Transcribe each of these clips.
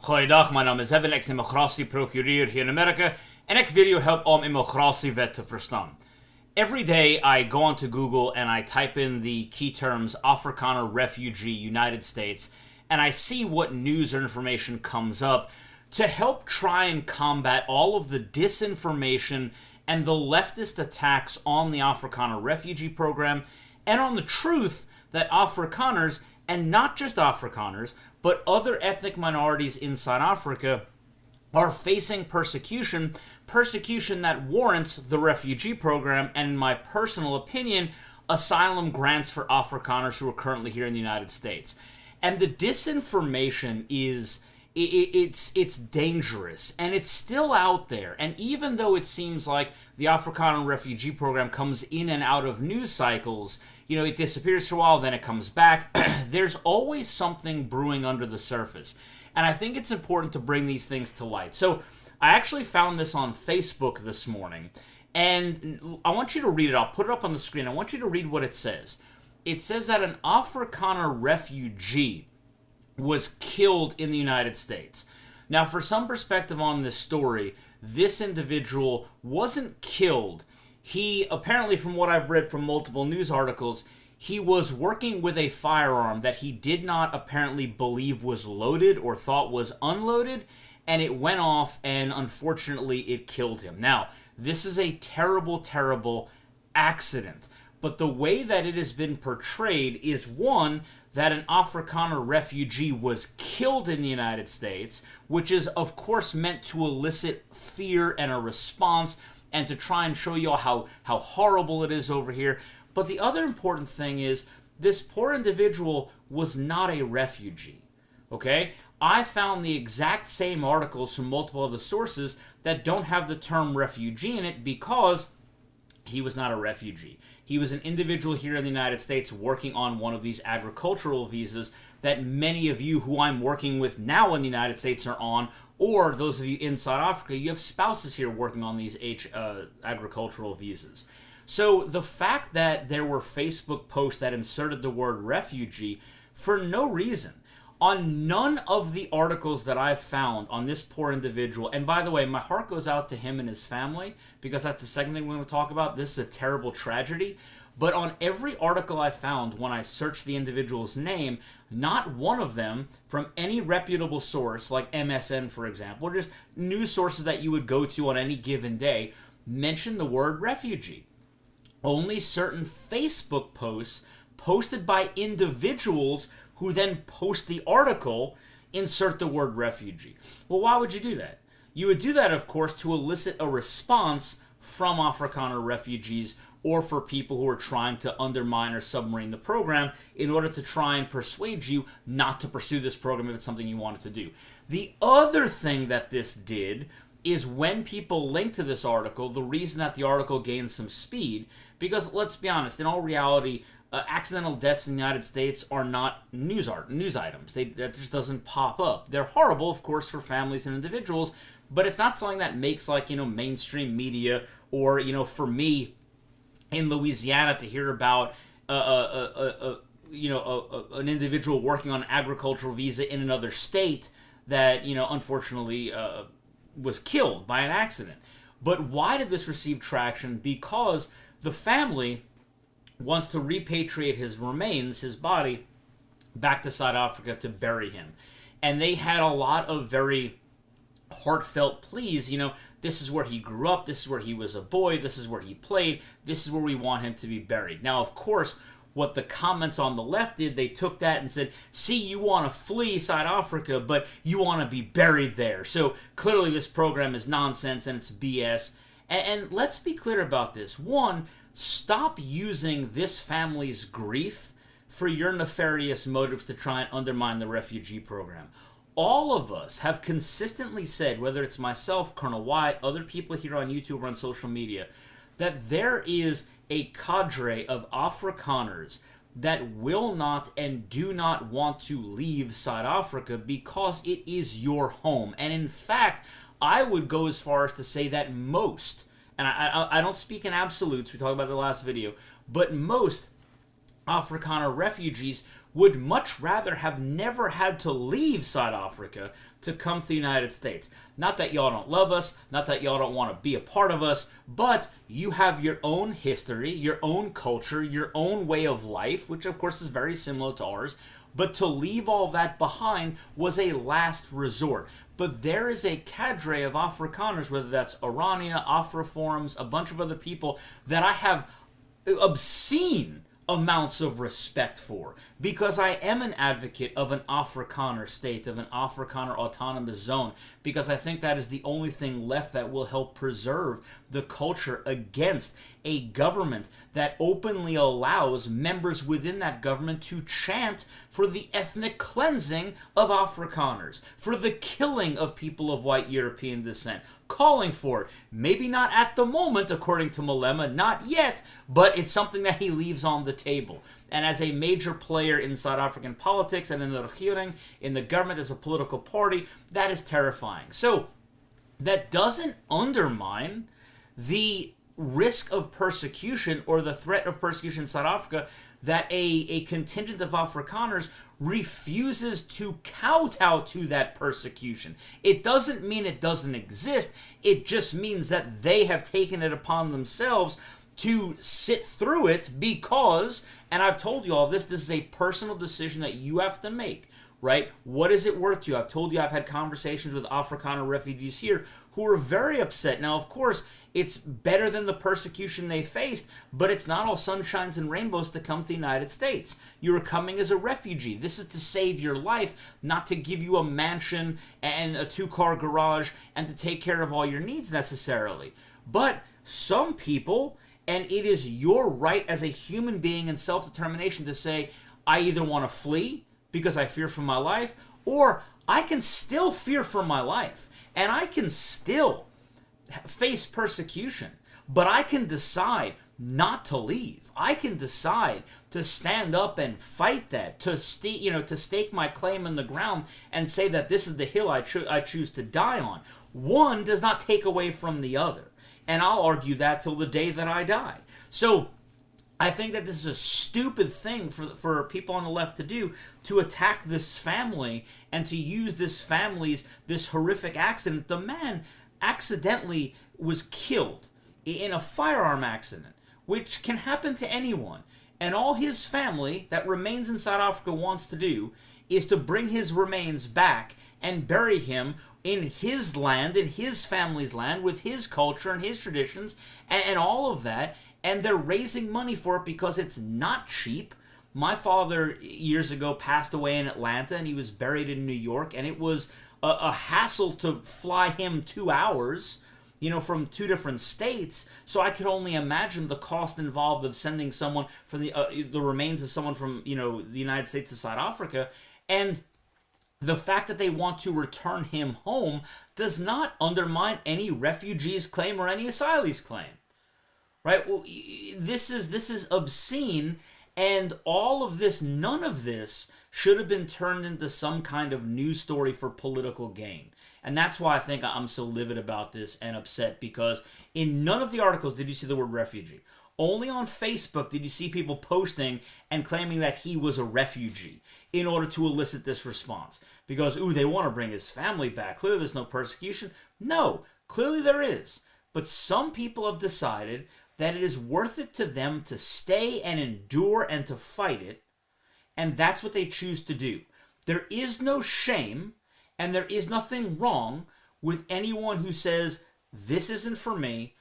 Goeiedag, mijn naam is Evan, ik ben immigratieprocureur hier in Amerika en ik wil je helpen om immigratiewet te verstaan. Every day I go onto Google and I type in the key terms Afrikaner, Refugee, United States, and I see what news or information comes up to help try and combat all of the disinformation and the leftist attacks on the Afrikaner refugee program and on the truth that Afrikaners, and not just Afrikaners, but other ethnic minorities inside Africa are facing persecution that warrants the refugee program and, in my personal opinion, asylum grants for Afrikaners who are currently here in the United States. And the disinformation is it's dangerous, and it's still out there. And even though it seems like the Afrikaner refugee program comes in and out of news cycles, it disappears for a while, then it comes back, there's always something brewing under the surface. And I think it's important to bring these things to light. So I actually found this on Facebook this morning, and I want you to read it. I'll put it up on the screen. I want you to read what it says. It says that an Afrikaner refugee was killed in the United States. Now, for some perspective on this story, this individual wasn't killed. He, apparently, from what I've read from multiple news articles, he was working with a firearm that he did not apparently believe was loaded or thought was unloaded, and it went off, and unfortunately, it killed him. Now, this is a terrible, terrible accident, but the way that it has been portrayed is, one, that an Afrikaner refugee was killed in the United States, which is, of course, meant to elicit fear and a response and to try and show you how horrible it is over here. But the other important thing is this poor individual was not a refugee, okay? I found the exact same articles from multiple other sources that don't have the term refugee in it because he was not a refugee. He was an individual here in the United States working on one of these agricultural visas that many of you who I'm working with now in the United States are on, or those of you inside Africa, you have spouses here working on these agricultural visas. So the fact that there were Facebook posts that inserted the word refugee for no reason, on none of the articles that I've found on this poor individual, and by the way, my heart goes out to him and his family, because that's the second thing we're going to talk about. This is a terrible tragedy. But on every article I found, when I searched the individual's name, not one of them from any reputable source, like MSN, for example, or just news sources that you would go to on any given day, mentioned the word refugee. Only certain Facebook posts posted by individuals who then post the article insert the word refugee. Well, why would you do that? You would do that, of course, to elicit a response from Afrikaner refugees or for people who are trying to undermine or submarine the program in order to try and persuade you not to pursue this program if it's something you wanted to do. The other thing that this did is when people link to this article, the reason that the article gained some speed, because let's be honest, in all reality, accidental deaths in the United States are not news items. That just doesn't pop up. They're horrible, of course, for families and individuals, but it's not something that makes, mainstream media or, for me in Louisiana to hear about an individual working on an agricultural visa in another state that, unfortunately was killed by an accident. But why did this receive traction? Because the family wants to repatriate his remains, his body, back to South Africa to bury him. And they had a lot of very heartfelt pleas, this is where he grew up, this is where he was a boy, this is where he played, this is where we want him to be buried. Now, of course, what the comments on the left did, they took that and said, see, you want to flee South Africa, but you want to be buried there. So clearly this program is nonsense and it's BS. And let's be clear about this. One, stop using this family's grief for your nefarious motives to try and undermine the refugee program. All of us have consistently said, whether it's myself, Colonel Wyatt, other people here on YouTube or on social media, that there is a cadre of Afrikaners that will not and do not want to leave South Africa because it is your home. And in fact, I would go as far as to say that most, and I don't speak in absolutes, we talked about in the last video, but most Afrikaner refugees would much rather have never had to leave South Africa to come to the United States. Not that y'all don't love us, not that y'all don't want to be a part of us, but you have your own history, your own culture, your own way of life, which of course is very similar to ours, but to leave all that behind was a last resort. But there is a cadre of Afrikaners, whether that's Orania, Afroforums, a bunch of other people, that I have obscene amounts of respect for, because I am an advocate of an Afrikaner state, of an Afrikaner autonomous zone, because I think that is the only thing left that will help preserve the culture against a government that openly allows members within that government to chant for the ethnic cleansing of Afrikaners, for the killing of people of white European descent, calling for it. Maybe not at the moment, according to Malema, not yet, but it's something that he leaves on the table. And as a major player in South African politics and in the regering, in the government as a political party, that is terrifying. So, that doesn't undermine the risk of persecution or the threat of persecution in South Africa that a contingent of Afrikaners refuses to kowtow to that persecution. It doesn't mean it doesn't exist. It just means that they have taken it upon themselves to sit through it because, and I've told you all this is a personal decision that you have to make, right? What is it worth to you? I've told you I've had conversations with Afrikaner refugees here who are very upset. Now, of course, it's better than the persecution they faced, but it's not all sunshines and rainbows to come to the United States. You are coming as a refugee. This is to save your life, not to give you a mansion and a 2-car garage and to take care of all your needs necessarily. But some people, and it is your right as a human being and self-determination to say, I either want to flee because I fear for my life, or I can still fear for my life, and I can still face persecution, but I can decide not to leave. I can decide to stand up and fight that, to stake my claim in the ground and say that this is the hill I choose to die on. One does not take away from the other, and I'll argue that till the day that I die. So I think that this is a stupid thing for people on the left to do, to attack this family and to use this horrific accident. The man accidentally was killed in a firearm accident, which can happen to anyone. And all his family that remains in South Africa wants to do is to bring his remains back and bury him in his land, in his family's land, with his culture and his traditions and all of that. And they're raising money for it because it's not cheap. My father years ago passed away in Atlanta and he was buried in New York, and it was a hassle to fly him 2 hours, from 2 different states. So I could only imagine the cost involved of sending someone from the remains of someone from, the United States to South Africa. And the fact that they want to return him home does not undermine any refugee's claim or any asylee's claim. Right? Well, this is obscene, and all of this, none of this should have been turned into some kind of news story for political gain. And that's why I think I'm so livid about this and upset, because in none of the articles did you see the word refugee. Only on Facebook did you see people posting and claiming that he was a refugee in order to elicit this response. Because, they want to bring his family back. Clearly there's no persecution. No, clearly there is. But some people have decided that it is worth it to them to stay and endure and to fight it, and that's what they choose to do. There is no shame, and there is nothing wrong with anyone who says, this isn't for me,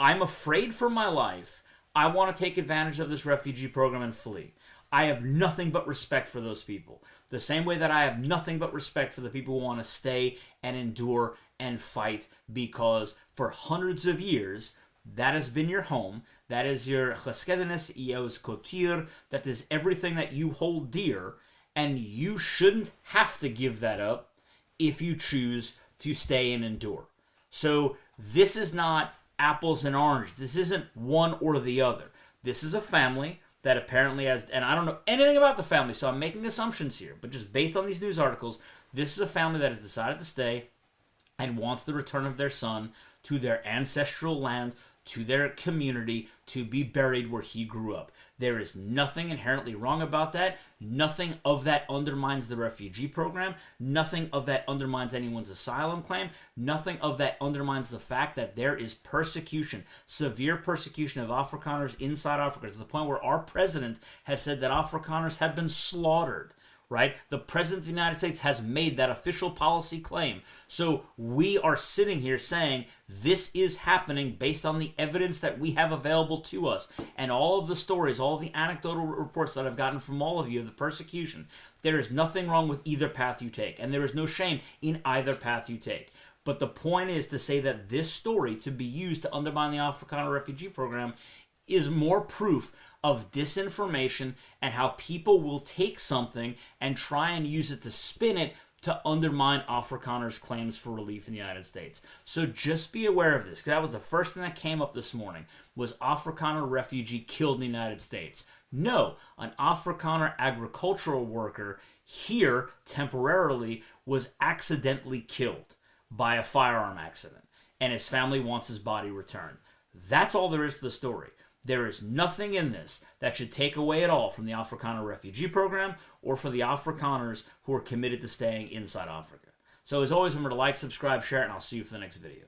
I'm afraid for my life, I want to take advantage of this refugee program and flee. I have nothing but respect for those people. The same way that I have nothing but respect for the people who want to stay and endure and fight, because for hundreds of years, that has been your home. That is your geschiedenis, jouw cultuur. That is everything that you hold dear, and you shouldn't have to give that up if you choose to stay and endure. So this is not apples and oranges. This isn't one or the other. This is a family that apparently has, and I don't know anything about the family, so I'm making assumptions here, but just based on these news articles, this is a family that has decided to stay and wants the return of their son to their ancestral land, to their community to be buried where he grew up. There is nothing inherently wrong about that. Nothing of that undermines the refugee program. Nothing of that undermines anyone's asylum claim. Nothing of that undermines the fact that there is persecution, severe persecution of Afrikaners inside Africa, to the point where our president has said that Afrikaners have been slaughtered. Right? The President of the United States has made that official policy claim. So we are sitting here saying this is happening based on the evidence that we have available to us. And all of the stories, all of the anecdotal reports that I've gotten from all of you of the persecution, there is nothing wrong with either path you take. And there is no shame in either path you take. But the point is to say that this story, to be used to undermine the Afrikaner refugee program, is more proof of disinformation and how people will take something and try and use it to spin it to undermine Afrikaners' claims for relief in the United States. So just be aware of this, because that was the first thing that came up this morning, was Afrikaner refugee killed in the United States. No, an Afrikaner agricultural worker here temporarily was accidentally killed by a firearm accident, and his family wants his body returned. That's all there is to the story. There is nothing in this that should take away at all from the Afrikaner refugee program or for the Afrikaners who are committed to staying inside Africa. So as always, remember to like, subscribe, share, and I'll see you for the next video.